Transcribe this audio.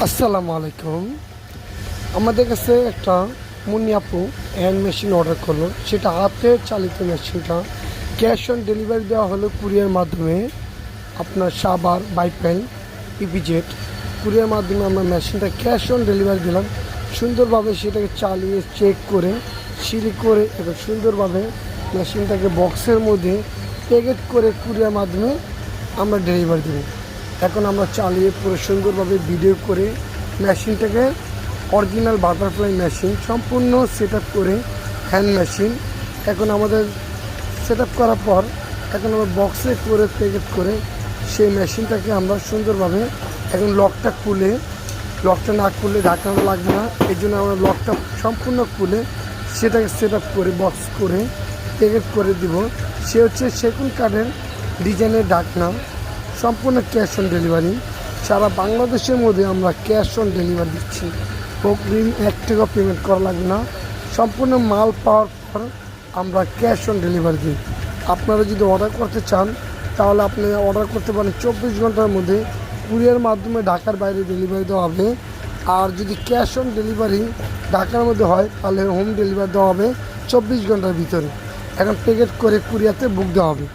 আসসালামু আলাইকুম। আমাদের কাছে একটা মুন্নি আপু হ্যান্ড মেশিন অর্ডার করলো, সেটা হাতে চালিত মেশিনটা ক্যাশ অন ডেলিভারি দেওয়া হলো কুরিয়ার মাধ্যমে। আপনার সাভার বাইপাইল ইপিজেড কুরিয়ার মাধ্যমে আমরা মেশিনটা ক্যাশ অন ডেলিভারি দিলাম। সুন্দরভাবে সেটাকে চালিয়ে চেক করে সিল করে এবং সুন্দরভাবে মেশিনটাকে বক্সের মধ্যে প্যাকেট করে কুরিয়ার মাধ্যমে আমরা ডেলিভারি দেবো। এখন আমরা চালিয়ে পুরো সুন্দরভাবে ভিডিও করে মেশিনটাকে অরিজিনাল বাটারফ্লাই মেশিন সম্পূর্ণ সেট আপ করে হ্যান্ড মেশিন এখন আমাদের সেট আপ করার পর এখন আমরা বক্সে করে প্যাকেট করে সেই মেশিনটাকে আমরা সুন্দরভাবে এখন লকটা না খুলে ঢাকানো লাগবে না, এই জন্য আমরা লকটা সম্পূর্ণ খুলে সেটাকে সেট আপ করে বক্স করে প্যাকেট করে দিব। সে হচ্ছে সেগুন কাঠের ডিজাইনের ঢাকনা, সম্পূর্ণ ক্যাশ অন ডেলিভারি। সারা বাংলাদেশের মধ্যে আমরা ক্যাশ অন ডেলিভারি দিচ্ছি। অগ্রিম 1 টাকা পেমেন্ট করা লাগবে না, সম্পূর্ণ মাল পাওয়ার পর আমরা ক্যাশ অন ডেলিভারি দিই। আপনারা যদি অর্ডার করতে চান তাহলে আপনি অর্ডার করতে পারেন 24 ঘন্টার মধ্যে কুরিয়ার মাধ্যমে ঢাকার বাইরে ডেলিভারি দেওয়া হবে। আর যদি ক্যাশ অন ডেলিভারি ঢাকার মধ্যে হয় তাহলে হোম ডেলিভারি দেওয়া হবে 24 ঘন্টার ভিতরে। এখন প্যাকেট করে কুরিয়াতে বুক দেওয়া হবে।